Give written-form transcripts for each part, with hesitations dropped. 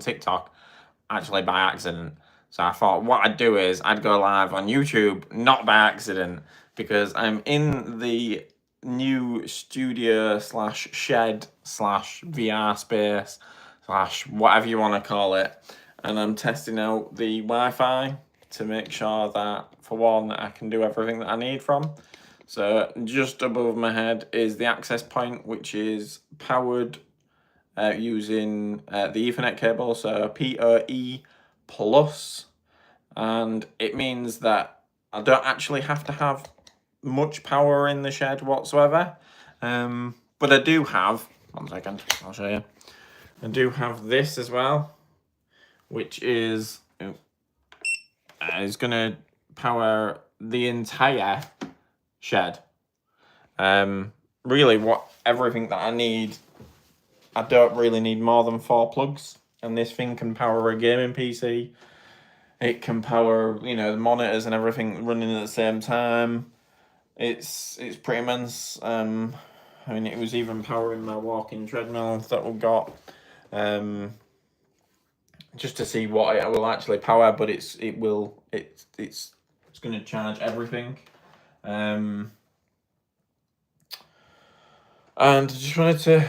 TikTok actually by accident. So I thought what I'd do is I'd go live on YouTube, not by accident, because I'm in the new studio slash shed slash VR space slash whatever you want to call it. And I'm testing out the Wi-Fi to make sure that, for one, I can do everything that I need from. So just above my head is the access point, which is powered using the Ethernet cable, so PoE plus, and it means that I don't actually have to have much power in the shed whatsoever. But I do have, 1 second, I'll show you. I do have this as well, which is going to power the entire shed. Really, everything that I need. I don't really need more than 4 plugs, and this thing can power a gaming PC. It can power, the monitors and everything running at the same time. It's pretty immense. I mean, it was even powering my walking treadmill that we got, just to see what it will actually power. But it's going to charge everything. And I just wanted to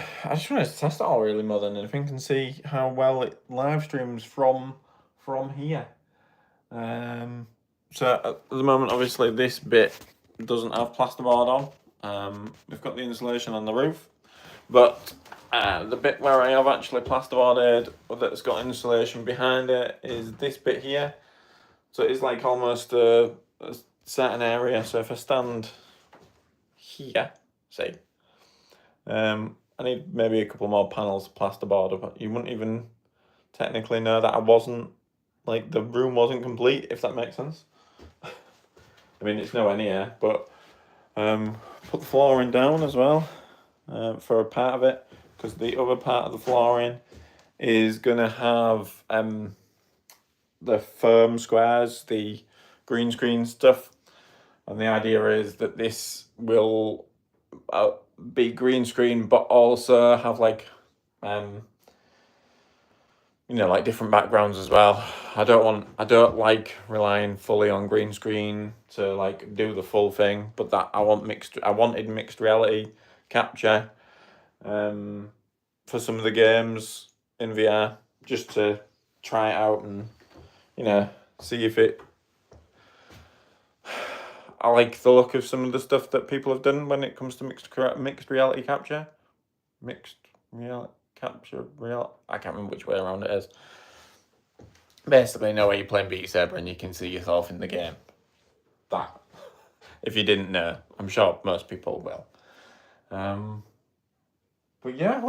test it all really more than anything and see how well it live streams from here. So at the moment, obviously, this bit doesn't have plasterboard on. We've got the insulation on the roof, but the bit where I have actually plasterboarded that's got insulation behind it is this bit here. So it's like almost a certain area. So if I stand here, see. I need maybe a couple more panels of plasterboard, but you wouldn't even technically know that the room wasn't complete, if that makes sense. I mean, it's nowhere near, but put the flooring down as well for a part of it, because the other part of the flooring is going to have the foam squares, the green screen stuff, and the idea is that this will be green screen, but also have like different backgrounds as well. I don't like relying fully on green screen to like do the full thing, but that I wanted mixed reality capture for some of the games in VR, just to try it out and see if it. I like the look of some of the stuff that people have done when it comes to mixed reality capture. I can't remember which way around it is. Basically, where you're playing Beat Saber and you can see yourself in the game. That, if you didn't know, I'm sure most people will. But yeah,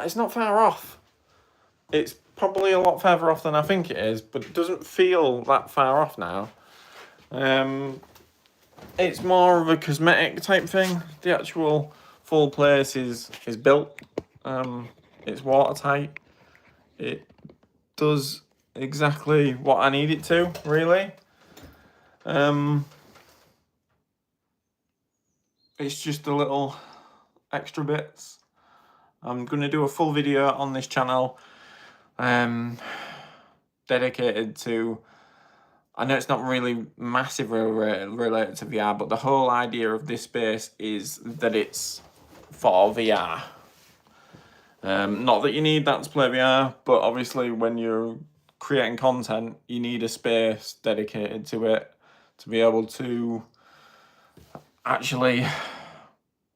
it's not far off. It's probably a lot further off than I think it is, but it doesn't feel that far off now. It's more of a cosmetic type thing. The actual full place is built. It's watertight. It does exactly what I need it to, really. It's just the little extra bits. I'm going to do a full video on this channel dedicated to, I know it's not really massively related to VR, but the whole idea of this space is that it's for VR. Not that you need that to play VR, but obviously when you're creating content, you need a space dedicated to it to be able to actually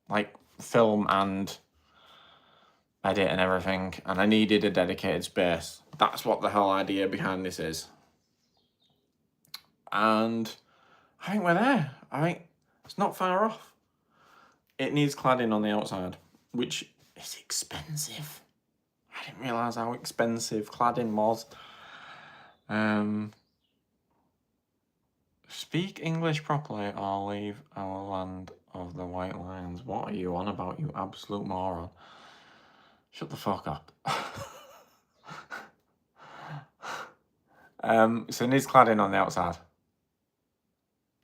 like film and edit and everything, and I needed a dedicated space. That's what the whole idea behind this is. And I think we're there. I think it's not far off. It needs cladding on the outside, which is expensive. I didn't realise how expensive cladding was. Speak English properly or leave our land of the white lions. What are you on about, you absolute moron? Shut the fuck up. So it needs cladding on the outside.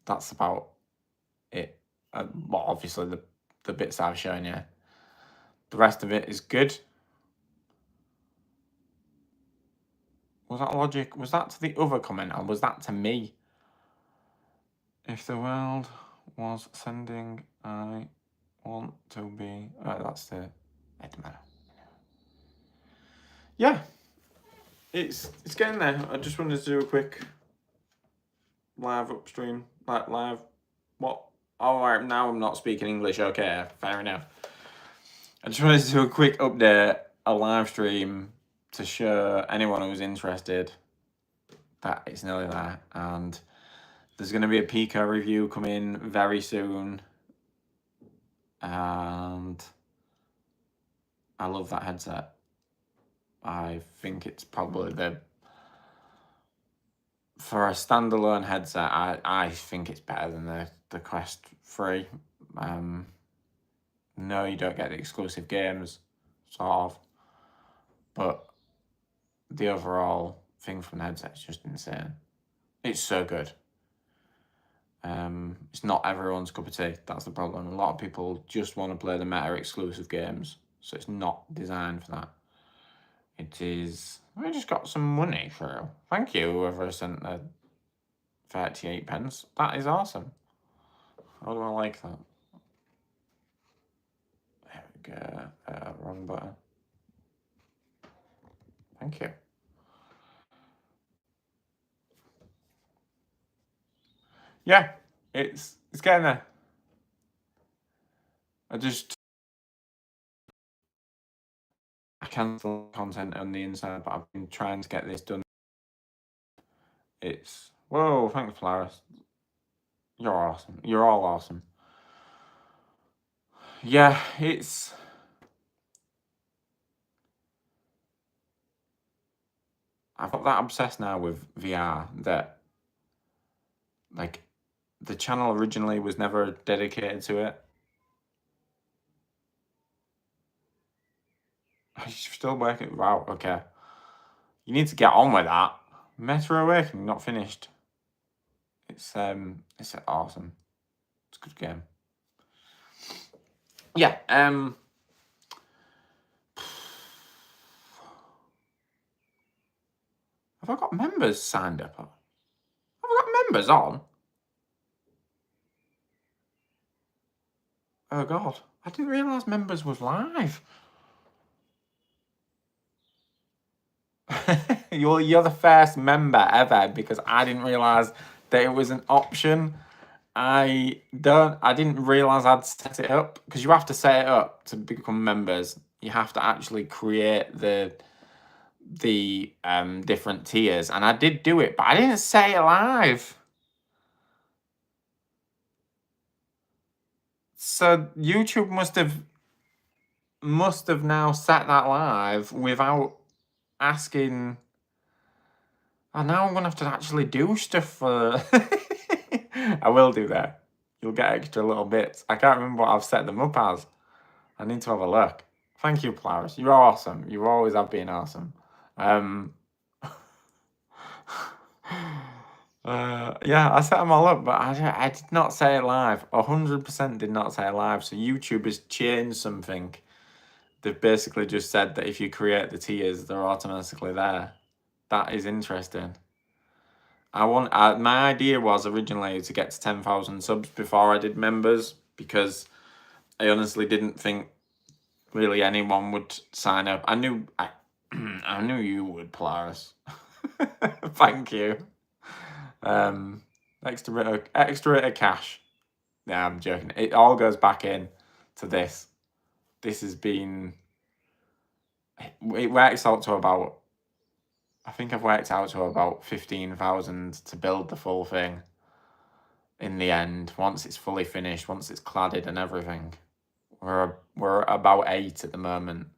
That's about it. Well, obviously the bits I've shown you. The rest of it is good. Was that logic? Was that to the other comment, or was that to me? If the world was sending, I want to be. That's the Edman. Yeah, it's getting there. I just wanted to do a quick live upstream, like live. What? All right, now I'm not speaking English. Okay, fair enough. I just wanted to do a quick update, a live stream to show anyone who's interested that it's nearly there, and there's going to be a Pico review coming very soon, and I love that headset. I think it's probably for a standalone headset, I think it's better than the Quest 3. No, you don't get the exclusive games, sort of, but the overall thing from the headset is just insane. It's so good. It's not everyone's cup of tea. That's the problem. A lot of people just want to play the Meta exclusive games, so it's not designed for that. It is. I just got some money through. Thank you, whoever sent the 38 pence. That is awesome. How do I like that? There we go. Wrong button. Thank you. Yeah, it's getting there. I cancel content on the inside, but I've been trying to get this done. It's whoa, thanks, Polaris. You're awesome. You're all awesome. Yeah, it's. I've got that obsessed now with VR that, like, the channel originally was never dedicated to it. You're still working. Wow, okay. You need to get on with that. Metro Awakening, not finished. It's awesome. It's a good game. Yeah, have I got members signed up? Have I got members on? Oh god, I didn't realise members was live. You're the first member ever, because I didn't realise that it was an option. I didn't realise I'd set it up, because you have to set it up to become members. You have to actually create the different tiers, and I did do it, but I didn't set it live. So YouTube must have now set that live without asking. And now I'm gonna have to actually do stuff for. I will do that. You'll get extra little bits. I can't remember what I've set them up as. I need to have a look. Thank you, Polaris. You're awesome. You always have been awesome. Yeah, I set them all up, but I did not say it live. 100% did not say it live. So YouTube has changed something. They've basically just said that if you create the tiers, they're automatically there. That is interesting. My idea was originally to get to 10,000 subs before I did members, because I honestly didn't think really anyone would sign up. I knew you would, Polaris. Thank you. Extra bit of cash. Yeah, I'm joking. It all goes back in to this. This has been. It works out to about. I think I've worked out to about 15,000 to build the full thing. In the end, once it's fully finished, once it's cladded and everything, we're about 8 at the moment.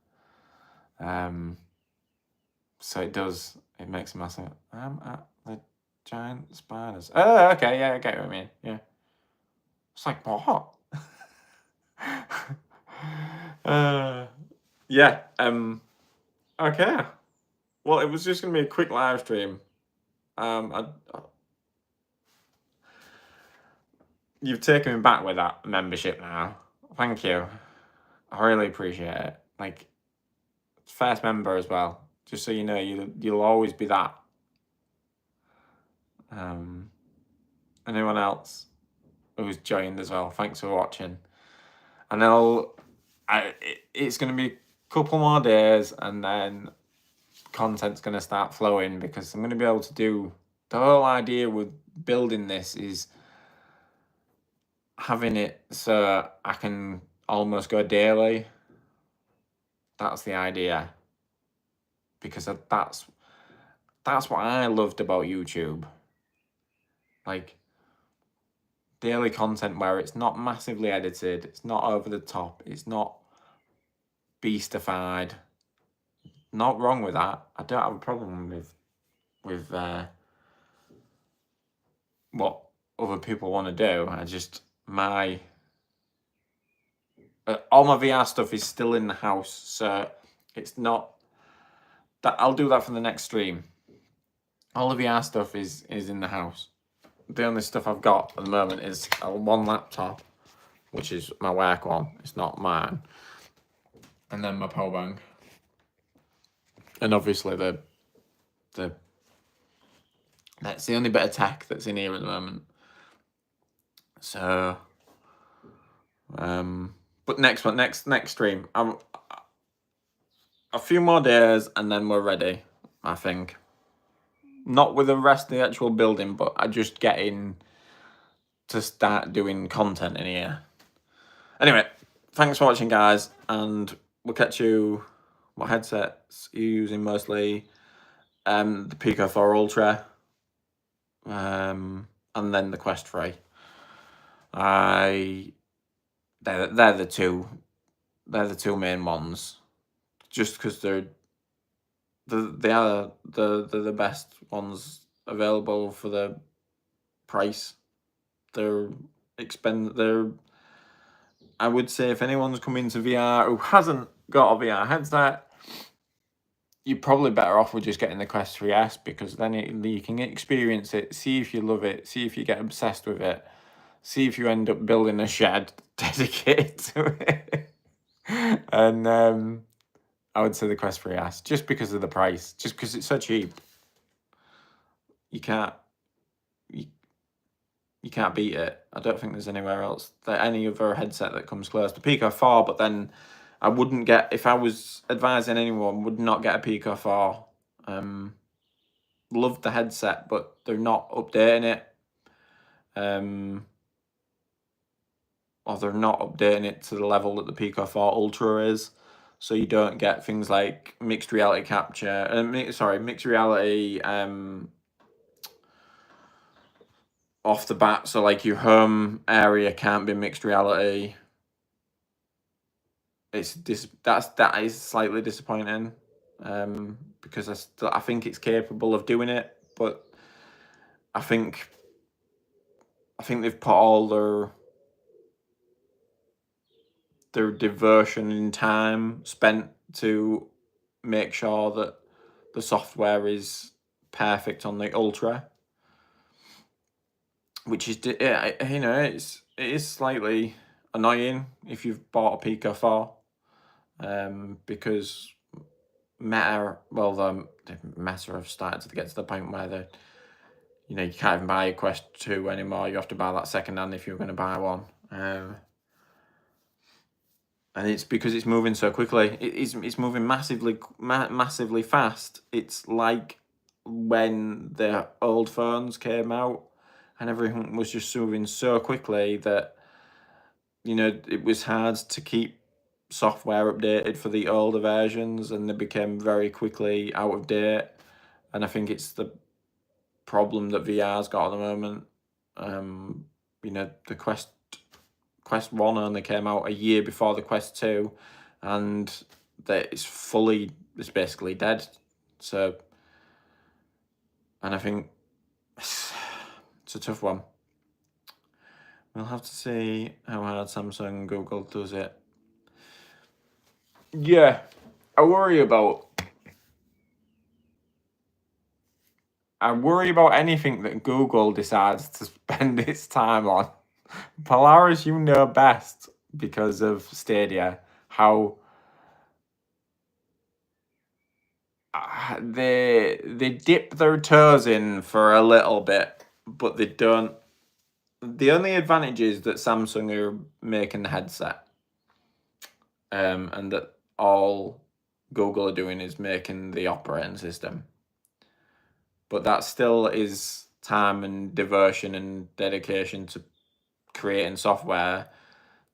So it makes a massive. I'm at the giant spiders. Oh, okay, yeah, I get what you mean. Yeah, it's like what? Yeah. Okay. Well, it was just gonna be a quick live stream. You've taken me back with that membership now. Thank you. I really appreciate it. Like, first member as well. Just so you know, you'll always be that. Anyone else who's joined as well, thanks for watching. And it's going to be a couple more days, and then content's going to start flowing, because I'm going to be able to do... The whole idea with building this is having it so I can almost go daily. That's the idea. Because that's what I loved about YouTube. Like, daily content where it's not massively edited, it's not over the top, it's not beastified. Not wrong with that. I don't have a problem with what other people want to do. I just... all my VR stuff is still in the house, so it's not... that I'll do that for the next stream. All the VR stuff is in the house. The only stuff I've got at the moment is one laptop, which is my work one. It's not mine. And then my power bank. And obviously that's the only bit of tech that's in here at the moment. So, but next stream, a few more days and then we're ready, I think. Not with the rest of the actual building, but I just getting to start doing content in here. Anyway, thanks for watching, guys, and we'll catch you. What headsets are you using mostly? The Pico 4 Ultra, and then the Quest 3. They're the two main ones, just because they're the best ones available for the price. They're expensive. I would say if anyone's coming to VR who hasn't got a VR headset, you're probably better off with just getting the Quest 3S, because then you can experience it, see if you love it, see if you get obsessed with it, see if you end up building a shed dedicated to it. And I would say the Quest 3S, just because of the price, just because it's so cheap. You can't beat it. I don't think there's anywhere else, any other headset that comes close. The Pico 4, but then I wouldn't get, if I was advising anyone, would not get a Pico 4. Loved the headset, but they're not updating it. Or they're not updating it to the level that the Pico 4 Ultra is. So you don't get things like mixed reality capture, mixed reality off the bat. So like your home area can't be mixed reality. That is slightly disappointing, because I think it's capable of doing it, but I think they've put all their diversion in time spent to make sure that the software is perfect on the Ultra, which is, it is slightly annoying if you've bought a Pico 4, because the Meta have started to get to the point where you can't even buy a Quest 2 anymore. You have to buy that second-hand if you're going to buy one. And it's because it's moving so quickly. It's moving massively fast. It's like when the old phones came out and everything was just moving so quickly that, it was hard to keep software updated for the older versions, and they became very quickly out of date. And I think it's the problem that VR's got at the moment. The Quest 1 only came out a year before the Quest 2, and it's basically dead. So, and I think it's a tough one. We'll have to see how hard Samsung and Google does it. Yeah, I worry about anything that Google decides to spend its time on. Polaris, you know best, because of Stadia, how they dip their toes in for a little bit, but they don't. The only advantage is that Samsung are making the headset, and that all Google are doing is making the operating system. But that still is time and devotion and dedication to creating software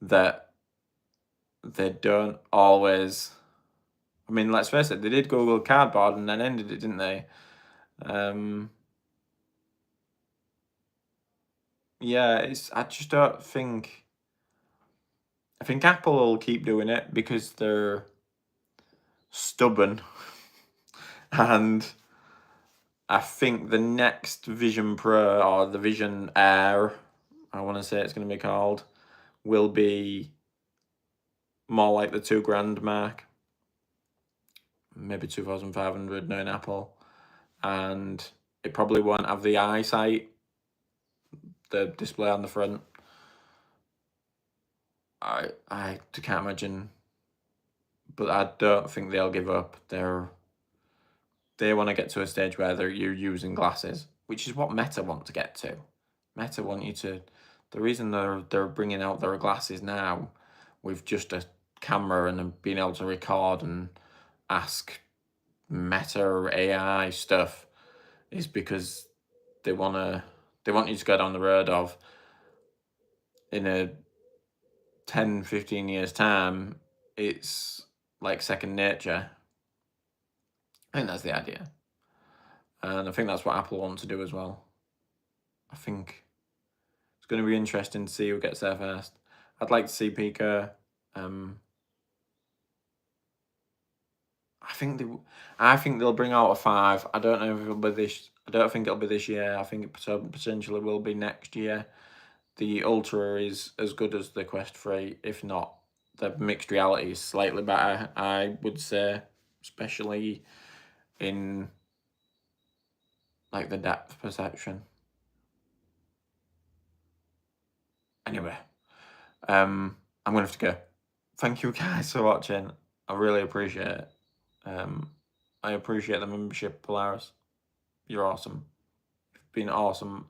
that they don't always. I mean, let's face it, they did Google Cardboard and then ended it, didn't they? Yeah, I just don't think. I think Apple will keep doing it because they're stubborn, and I think the next Vision Pro or the Vision Air, I want to say it's going to be called, will be more like the $2,000 mark, maybe 2,500 knowing Apple, and it probably won't have the eyesight, the display on the front. I can't imagine, but I don't think they'll give up. They want to get to a stage where you're using glasses, which is what Meta want to get to. Meta want you to. The reason they're bringing out their glasses now with just a camera and being able to record and ask Meta AI stuff is because they want you to go down the road of, in a 10, 15 years time, it's like second nature. I think that's the idea. And I think that's what Apple want to do as well. I think it's going to be interesting to see who gets there first. I'd like to see Pico. I think they'll bring out a 5. I don't know if it'll be this. I don't think it'll be this year. I think it potentially will be next year. The Ultra is as good as the Quest 3, if not. The mixed reality is slightly better, I would say, especially in like the depth perception. Anyway, I'm gonna have to go. Thank you guys for watching. I really appreciate it. I appreciate the membership, Polaris. You're awesome. You've been awesome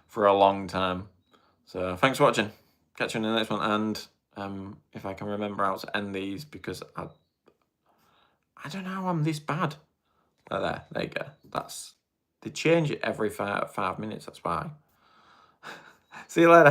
for a long time. So thanks for watching. Catch you in the next one. And if I can remember how to end these, because I don't know how I'm this bad. Oh, there you go. They change it every 5 minutes. That's why. See you later.